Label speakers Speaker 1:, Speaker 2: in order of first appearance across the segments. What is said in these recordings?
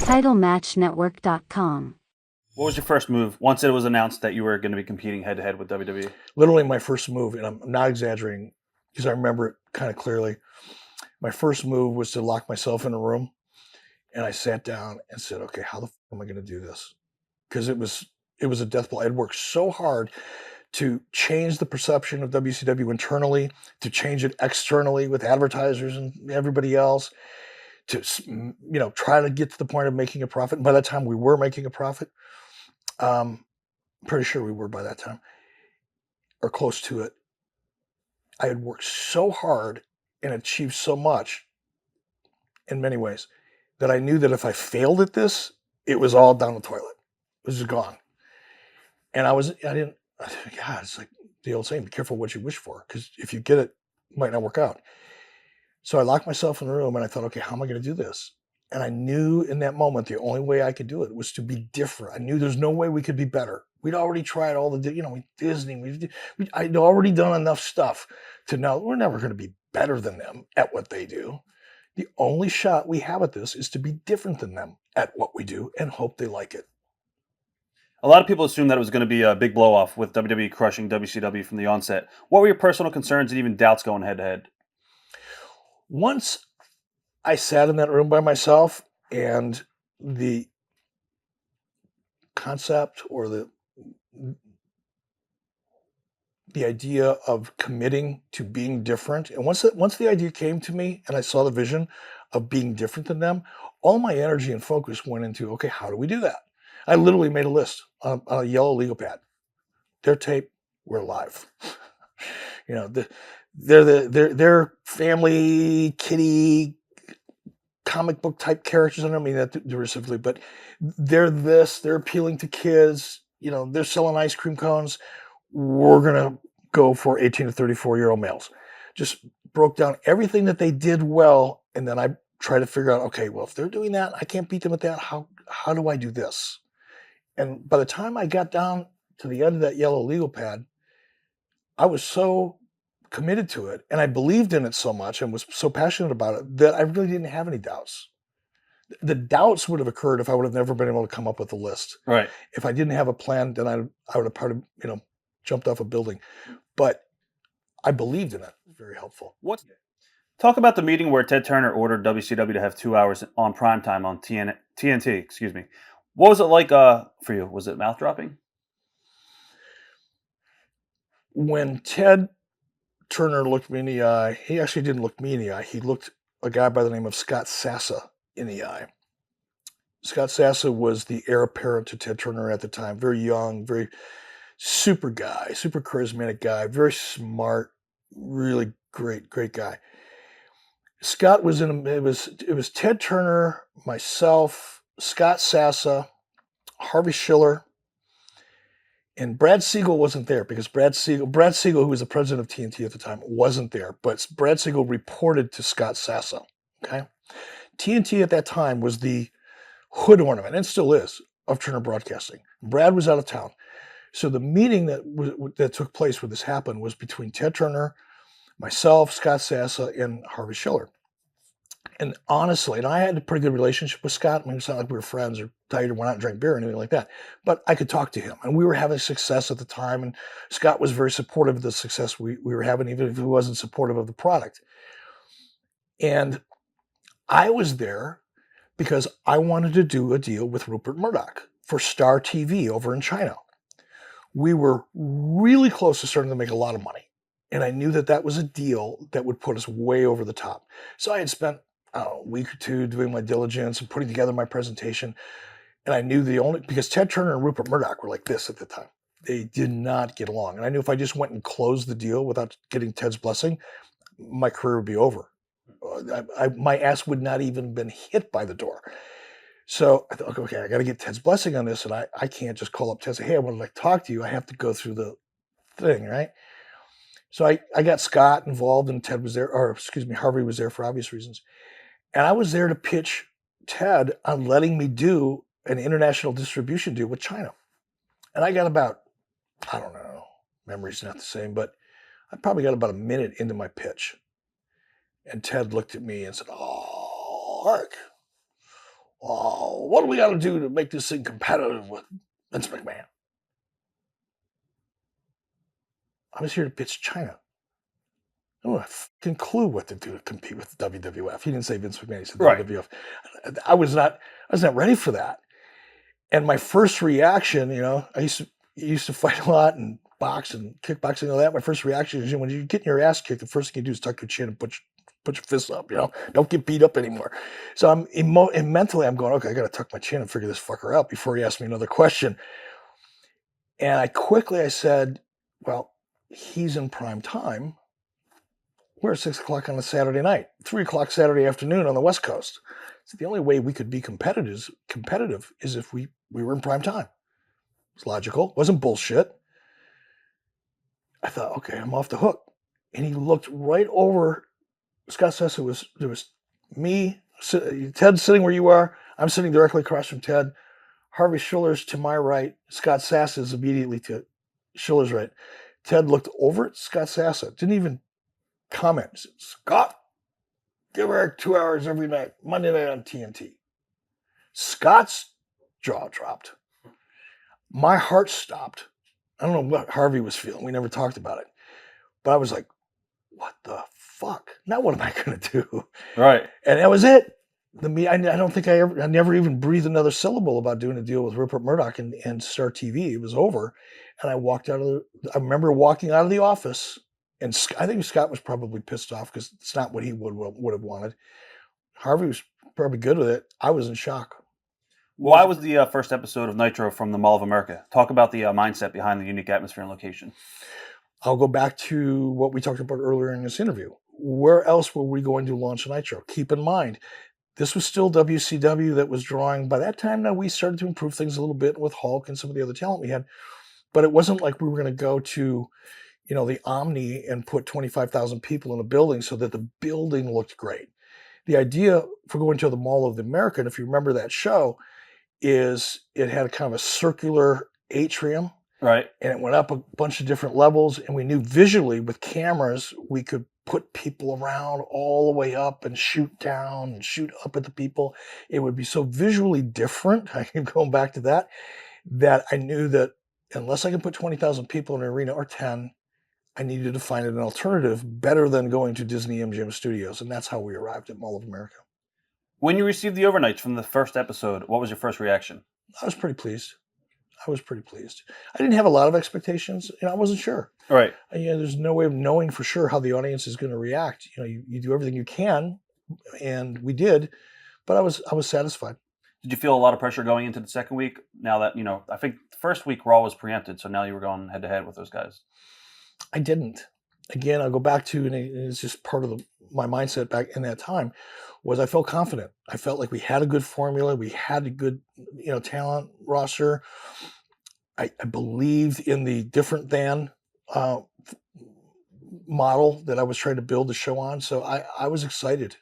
Speaker 1: TitleMatchNetwork.com.
Speaker 2: What was your first move once it was announced that you were going to be competing head-to-head with WWE?
Speaker 3: Literally my first move, and I'm not exaggerating because I remember it kind of clearly. My first move was to lock myself in a room, and I sat down and said, okay, how the f am I going to do this? Because it was a death blow. I'd worked so hard to change the perception of WCW internally, to change it externally with advertisers and everybody else, to try to get to the point of making a profit. And by that time, we were making a profit. Pretty sure we were by that time, or close to it. I had worked so hard and achieved so much in many ways that I knew that if I failed at this, it was all down the toilet. It was just gone. And God, it's like the old saying, be careful what you wish for, because if you get it, it might not work out. So I locked myself in the room and I thought, okay, how am I going to do this? And I knew in that moment, the only way I could do it was to be different. I knew there's no way we could be better. We'd already tried all the, Disney. I'd already done enough stuff to know we're never going to be better than them at what they do. The only shot we have at this is to be different than them at what we do and hope they like it.
Speaker 2: A lot of people assumed that it was going to be a big blow-off with WWE crushing WCW from the onset. What were your personal concerns and even doubts going head-to-head?
Speaker 3: Once I sat in that room by myself and the concept or the idea of committing to being different, and once the idea came to me and I saw the vision of being different than them, all my energy and focus went into, okay, how do we do that? I literally made a list on a yellow legal pad. Their tape, we're live. They're family kitty comic book type characters. I don't mean that derisively, but they're appealing to kids. They're selling ice cream cones. We're going to go for 18 to 34-year-old males. Just broke down everything that they did well. And then I try to figure out, okay, well, if they're doing that, I can't beat them at that. How do I do this? And by the time I got down to the end of that yellow legal pad, I was so committed to it and I believed in it so much and was so passionate about it that I really didn't have any doubts. The doubts would have occurred if I would have never been able to come up with a list.
Speaker 2: Right.
Speaker 3: If I didn't have a plan, then I would have jumped off a building. But I believed in it. It was very helpful.
Speaker 2: Talk about the meeting where Ted Turner ordered WCW to have 2 hours on primetime on TNT. Excuse me. What was it like for you? Was it mouth-dropping?
Speaker 3: When Ted Turner looked me in the eye, he actually didn't look me in the eye. He looked a guy by the name of Scott Sassa in the eye. Scott Sassa was the heir apparent to Ted Turner at the time. Very young, very super guy, super charismatic guy, very smart, really great guy. Scott was it was Ted Turner, myself, Scott Sassa, Harvey Schiller, and Brad Siegel wasn't there because Brad Siegel, who was the president of TNT at the time, wasn't there. But Brad Siegel reported to Scott Sassa. Okay, TNT at that time was the hood ornament, and still is, of Turner Broadcasting. Brad was out of town, so the meeting that took place where this happened was between Ted Turner, myself, Scott Sassa, and Harvey Schiller. And honestly, and I had a pretty good relationship with Scott. I mean, it's not like we were friends or tight or went out and drank beer or anything like that. But I could talk to him. And we were having success at the time. And Scott was very supportive of the success we were having, even if he wasn't supportive of the product. And I was there because I wanted to do a deal with Rupert Murdoch for Star TV over in China. We were really close to starting to make a lot of money. And I knew that was a deal that would put us way over the top. So I had spent a week or two doing my diligence and putting together my presentation. And I knew because Ted Turner and Rupert Murdoch were like this at the time. They did not get along. And I knew if I just went and closed the deal without getting Ted's blessing, my career would be over. My ass would not even have been hit by the door. So I thought, okay, I got to get Ted's blessing on this. And I can't just call up Ted and say, hey, I want to talk to you. I have to go through the thing, right? So I got Scott involved and Ted was there, Harvey was there for obvious reasons. And I was there to pitch Ted on letting me do an international distribution deal with China. And I got about, I don't know, memory's not the same, but I probably got about a minute into my pitch. And Ted looked at me and said, oh, Mark, oh, well, what do we got to do to make this thing competitive with Vince McMahon? I was here to pitch China. I don't have a fucking clue what to do to compete with the WWF. He didn't say Vince McMahon, he said
Speaker 2: Right.
Speaker 3: WWF. I was not ready for that. And my first reaction, I used to fight a lot and box and kickboxing and all that. My first reaction is, when you're getting your ass kicked, the first thing you do is tuck your chin and put your fists up. Don't get beat up anymore. So and mentally I'm going, okay, I got to tuck my chin and figure this fucker out before he asks me another question. And I said, well, he's in prime time. We're at 6 o'clock on a Saturday night, 3 o'clock Saturday afternoon on the West Coast. So the only way we could be competitive is if we were in prime time. It's logical. It wasn't bullshit. I thought, okay, I'm off the hook. And he looked right over. Scott Sessa there was me, Ted sitting where you are. I'm sitting directly across from Ted. Harvey Schiller's to my right. Scott Sassa is immediately to Schiller's right. Ted looked over at Scott Sassa. Didn't even comment. He said, Scott, give Eric 2 hours every night, Monday night on TNT. Scott's jaw dropped. My heart stopped. I don't know what Harvey was feeling. We never talked about it. But I was like, what the fuck? Now what am I going to do?
Speaker 2: Right.
Speaker 3: And that was it. I don't think I never even breathed another syllable about doing a deal with Rupert Murdoch and Star TV. It was over. And I remember walking out of the office, and I think Scott was probably pissed off because it's not what he would have wanted. Harvey was probably good with it. I was in shock.
Speaker 2: Why was the first episode of Nitro from the Mall of America? Talk about the mindset behind the unique atmosphere and location.
Speaker 3: I'll go back to what we talked about earlier in this interview. Where else were we going to launch Nitro? Keep in mind, this was still WCW that was drawing. By that time, now we started to improve things a little bit with Hulk and some of the other talent we had. But it wasn't like we were going to go to, the Omni and put 25,000 people in a building so that the building looked great. The idea for going to the Mall of America, and if you remember that show, is it had a kind of a circular atrium.
Speaker 2: Right.
Speaker 3: And it went up a bunch of different levels. And we knew visually with cameras, we could put people around all the way up and shoot down and shoot up at the people. It would be so visually different. I keep going back to that I knew that unless I could put 20,000 people in an arena or 10, I needed to find an alternative better than going to Disney MGM Studios. And that's how we arrived at Mall of America.
Speaker 2: When you received the overnights from the first episode, what was your first reaction?
Speaker 3: I was pretty pleased. I didn't have a lot of expectations. I wasn't sure.
Speaker 2: Right.
Speaker 3: There's no way of knowing for sure how the audience is going to react. You do everything you can, and we did, but I was satisfied.
Speaker 2: Did you feel a lot of pressure going into the second week? Now that, I think the first week Raw was preempted, so now you were going head to head with those guys.
Speaker 3: I didn't. Again, I'll go back to, and it's just part of my mindset back in that time, was I felt confident. I felt like we had a good formula. We had a good, talent roster. I believed in the different than model that I was trying to build the show on. So I was excited.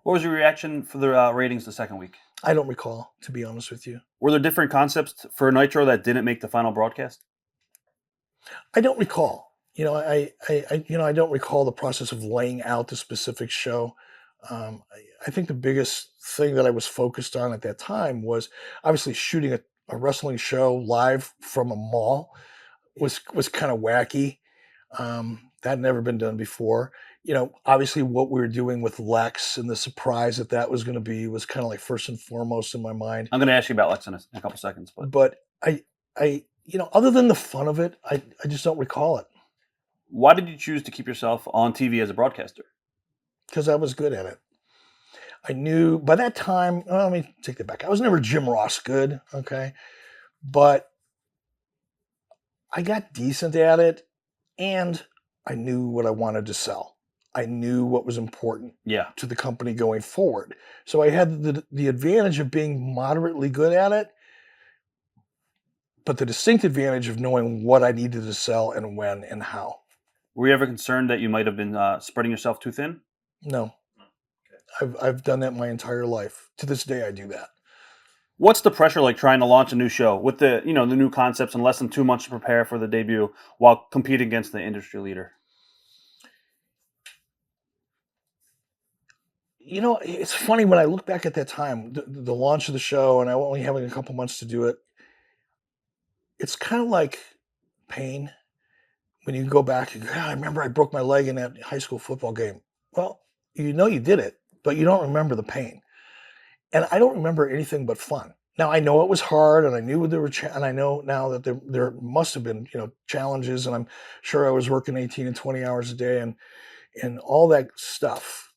Speaker 2: What was your reaction for the ratings the second week?
Speaker 3: I don't recall, to be honest with you.
Speaker 2: Were there different concepts for Nitro that didn't make the final broadcast?
Speaker 3: I don't recall. I don't recall the process of laying out the specific show. I think the biggest thing that I was focused on at that time was obviously shooting a wrestling show live from a mall was kind of wacky. That had never been done before. Obviously what we were doing with Lex and the surprise that was going to be was kind of like first and foremost in my mind.
Speaker 2: I'm going to ask you about Lex in a couple seconds.
Speaker 3: But I other than the fun of it, I just don't recall it.
Speaker 2: Why did you choose to keep yourself on TV as a broadcaster?
Speaker 3: Because I was good at it. I knew by that time, let me take that back. I was never Jim Ross good, okay? But I got decent at it, and I knew what I wanted to sell. I knew what was important to the company going forward. So I had the advantage of being moderately good at it, but the distinct advantage of knowing what I needed to sell and when and how.
Speaker 2: Were you ever concerned that you might have been spreading yourself too thin?
Speaker 3: No. I've done that my entire life. To this day, I do that.
Speaker 2: What's the pressure like trying to launch a new show with the the new concepts and less than 2 months to prepare for the debut while competing against the industry leader?
Speaker 3: You know, it's funny when I look back at that time, the launch of the show, and I only having a couple months to do it. It's kind of like pain when you go back and go, "Ah, I remember I broke my leg in that high school football game." Well, you know you did it, but you don't remember the pain. And I don't remember anything but fun. Now I know it was hard, and I knew there were, and I know now that there must have been, challenges, and I'm sure I was working 18 and 20 hours a day, and all that stuff.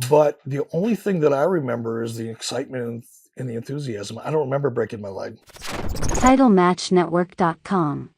Speaker 3: But the only thing that I remember is the excitement and the enthusiasm. I don't remember breaking my leg.
Speaker 1: TitleMatchNetwork.com